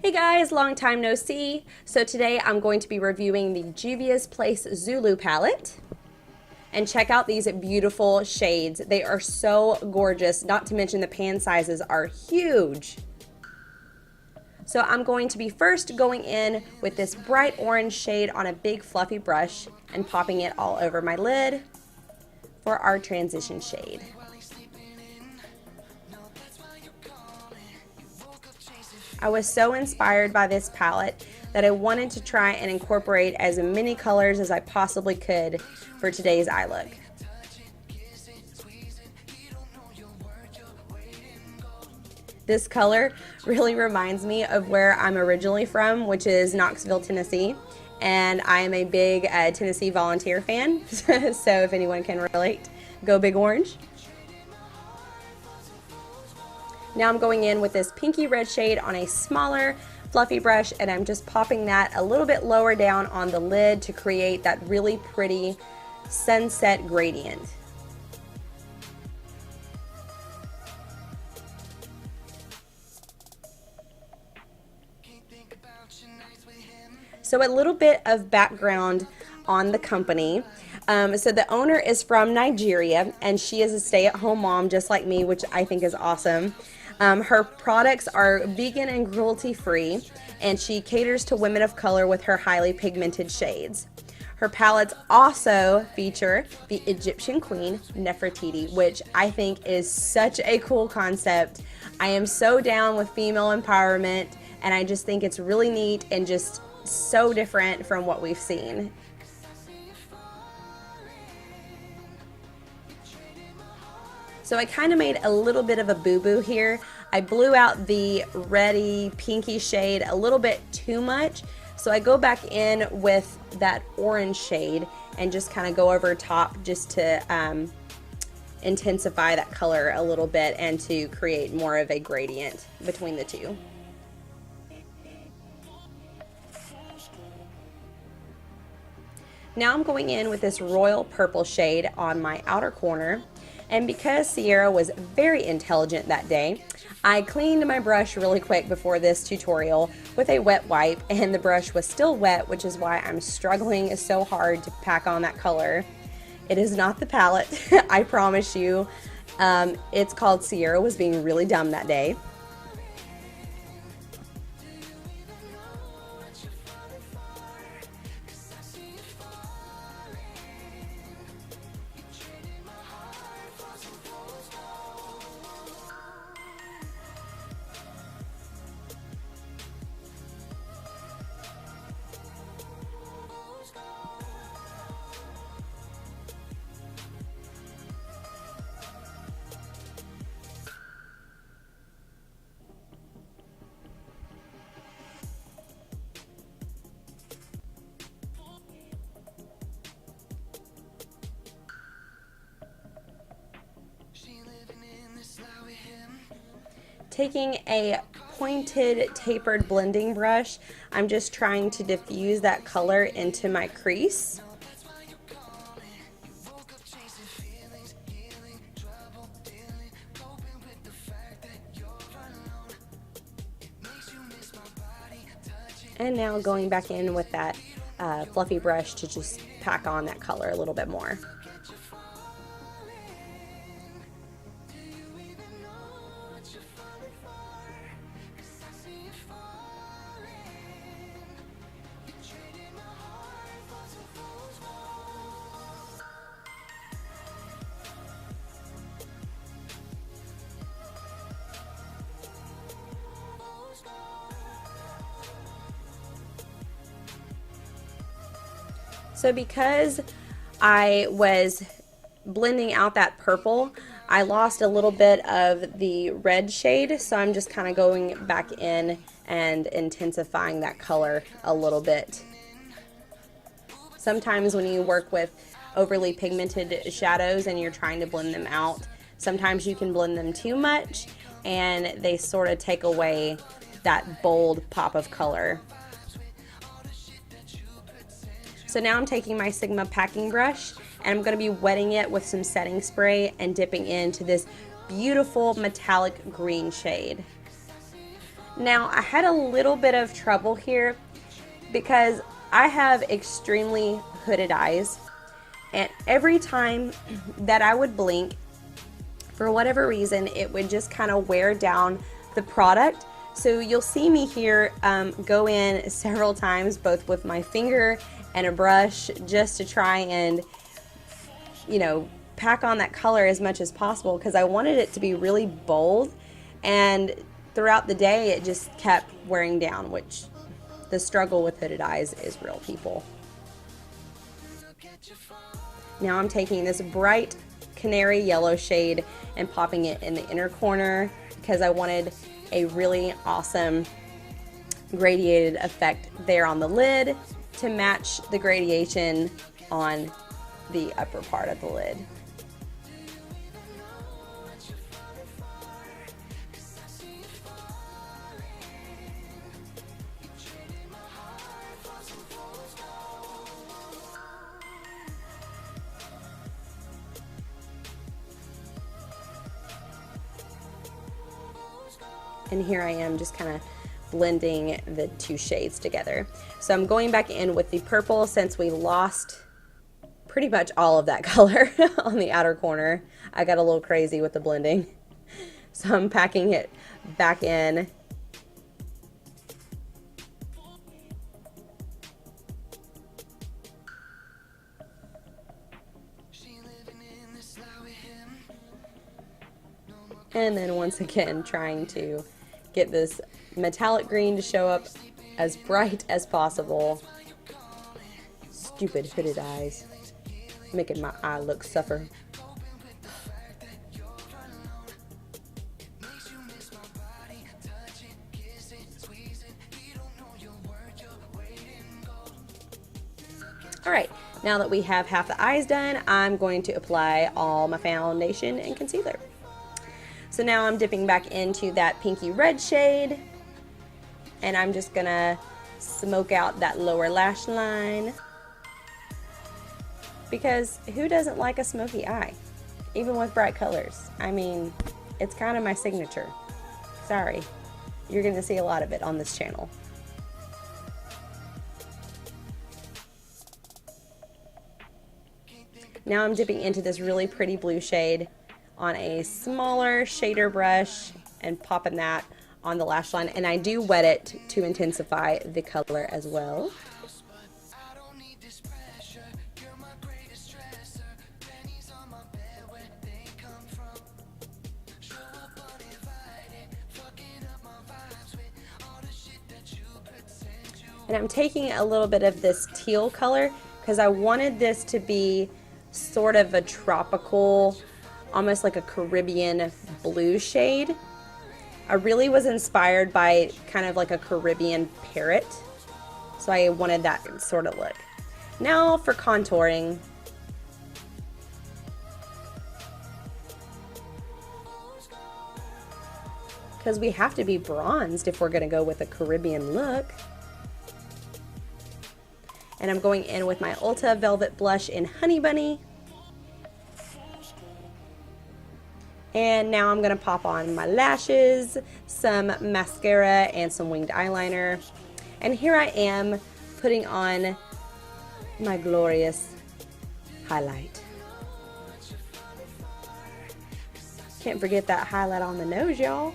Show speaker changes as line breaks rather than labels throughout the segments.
Hey guys, long time no see. So today I'm going to be reviewing the Juvia'S Place Zulu palette. And check out these beautiful shades. They are so gorgeous, not to mention the pan sizes are huge. So I'm going to be first going in with this bright orange shade on a big fluffy brush and popping it all over my lid for our transition shade. I was so inspired by this palette that I wanted to try and incorporate as many colors as I possibly could for today's eye look. This color really reminds me of where I'm originally from, which is Knoxville, Tennessee, and I am a big Tennessee Volunteer fan, so if anyone can relate, go Big Orange. Now I'm going in with this pinky red shade on a smaller fluffy brush, and I'm just popping that a little bit lower down on the lid to create that really pretty sunset gradient. So a little bit of background on the company. So the owner is from Nigeria, and she is a stay-at-home mom just like me, which I think is awesome. Her products are vegan and cruelty-free, and she caters to women of color with her highly pigmented shades. Her palettes also feature the Egyptian queen, Nefertiti, which I think is such a cool concept. I am so down with female empowerment, and I just think it's really neat and just so different from what we've seen. So I kind of made a little bit of a boo-boo here. I blew out the reddy pinky shade a little bit too much. So I go back in with that orange shade and just kind of go over top just to intensify that color a little bit and to create more of a gradient between the two. Now I'm going in with this royal purple shade on my outer corner. And because Sierra was very intelligent that day, I cleaned my brush really quick before this tutorial with a wet wipe, and the brush was still wet, which is why I'm struggling so hard to pack on that color. It is not the palette, I promise you. It's called Sierra was being really dumb that day. Taking a pointed tapered blending brush, I'm just trying to diffuse that color into my crease. And now going back in with that fluffy brush to just pack on that color a little bit more. So because I was blending out that purple, I lost a little bit of the red shade, so I'm just kind of going back in and intensifying that color a little bit. Sometimes when you work with overly pigmented shadows and you're trying to blend them out, sometimes you can blend them too much and they sort of take away that bold pop of color. So now I'm taking my Sigma packing brush and I'm going to be wetting it with some setting spray and dipping into this beautiful metallic green shade. Now, I had a little bit of trouble here because I have extremely hooded eyes, and every time that I would blink, for whatever reason, it would just kind of wear down the product. So you'll see me here go in several times, both with my finger and a brush, just to try and, you know, pack on that color as much as possible, because I wanted it to be really bold, and throughout the day it just kept wearing down, which the struggle with hooded eyes is real, people. Now I'm taking this bright canary yellow shade and popping it in the inner corner because I wanted a really awesome gradiated effect there on the lid to match the gradation on the upper part of the lid. And here I am just kind of blending the two shades together. So I'm going back in with the purple since we lost pretty much all of that color on the outer corner. I got a little crazy with the blending. So I'm packing it back in. And then once again trying to get this metallic green to show up as bright as possible. Stupid hooded eyes, making my eye look suffer. Alright, now that we have half the eyes done, I'm going to apply all my foundation and concealer. So now I'm dipping back into that pinky red shade, and I'm just gonna smoke out that lower lash line, because who doesn't like a smoky eye, even with bright colors? I mean, it's kind of my signature. Sorry, you're gonna see a lot of it on this channel. Now I'm dipping into this really pretty blue shade on a smaller shader brush and popping that on the lash line, and I do wet it to intensify the color as well. And I'm taking a little bit of this teal color because I wanted this to be sort of a tropical, almost like a Caribbean blue shade. I really was inspired by kind of like a Caribbean parrot, so I wanted that sort of look. Now for contouring. Because we have to be bronzed if we're going to go with a Caribbean look. And I'm going in with my Ulta Velvet Blush in Honey Bunny. And now I'm going to pop on my lashes, some mascara, and some winged eyeliner. And here I am putting on my glorious highlight. Can't forget that highlight on the nose, y'all.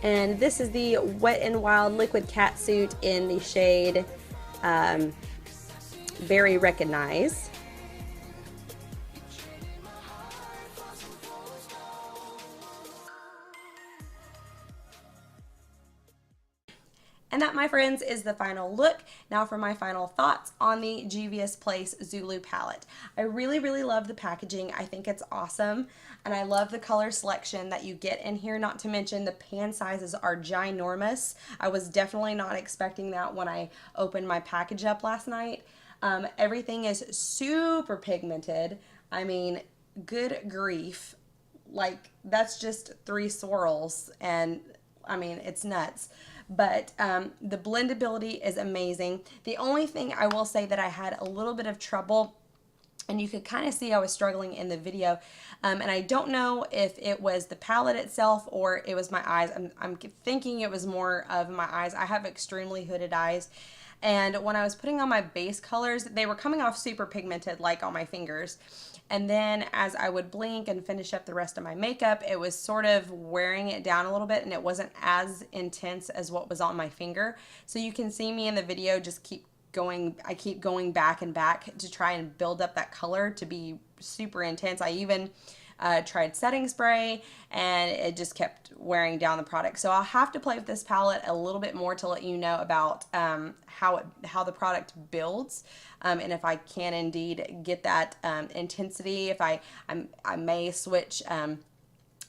And this is the Wet n Wild Liquid Catsuit in the shade Very Recognize. And that, my friends, is the final look. Now for my final thoughts on the Juvia'S Place Zulu palette. I really, really love the packaging. I think it's awesome. And I love the color selection that you get in here. Not to mention the pan sizes are ginormous. I was definitely not expecting that when I opened my package up last night. Everything is super pigmented. I mean, good grief. Like, that's just 3 swirls. And, I mean, it's nuts. But the blendability is amazing. The only thing I will say that I had a little bit of trouble And you could kind of see I was struggling in the video. And I don't know if it was the palette itself or it was my eyes. I'm thinking it was more of my eyes. I have extremely hooded eyes. And when I was putting on my base colors, they were coming off super pigmented, like on my fingers. And then as I would blink and finish up the rest of my makeup, it was sort of wearing it down a little bit, and it wasn't as intense as what was on my finger. So you can see me in the video just I keep going back and back to try and build up that color to be super intense. I even tried setting spray, and it just kept wearing down the product. So I'll have to play with this palette a little bit more to let you know about how the product builds, and if I can indeed get that intensity. If I may switch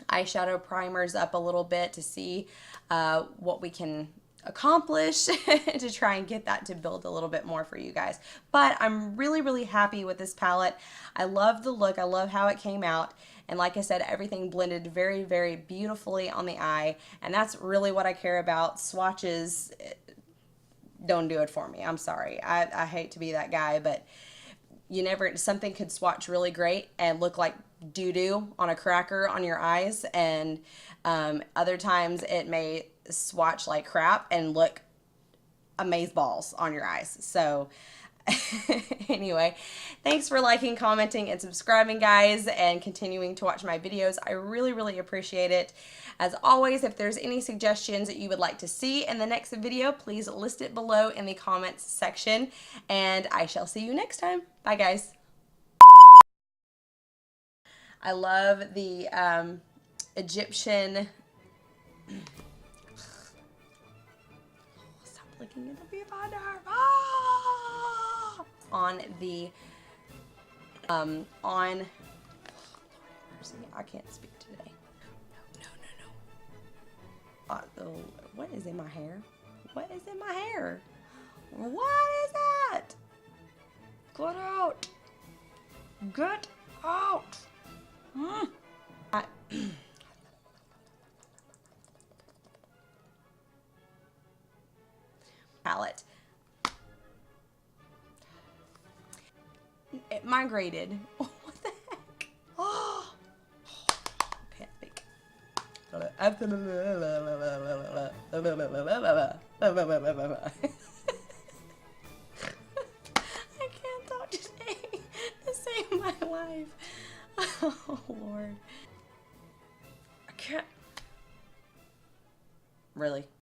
eyeshadow primers up a little bit to see what we can accomplish to try and get that to build a little bit more for you guys. But I'm really happy with this palette. I love the look. I love how it came out. And like I said, everything blended very beautifully on the eye. And that's really what I care about. Swatches don't do it for me. I'm sorry. I hate to be that guy, but something could swatch really great and look like doo-doo on a cracker on your eyes, and other times it may swatch like crap and look amazeballs on your eyes. So anyway, thanks for liking, commenting, and subscribing, guys, and continuing to watch my videos. I really appreciate it. As always, if there's any suggestions that you would like to see in the next video, please list it below in the comments section, and I shall see you next time. Bye, guys. I love the Egyptian... Stop looking at the viewfinder. Ah! On the on Lord mercy, I can't speak today. No. What is in my hair? What is in my hair? What is that? Get out! Get out! Palette. It migrated. What the heck? Oh, can't speak. I can't talk today to save my life. Oh Lord. I can't. Really?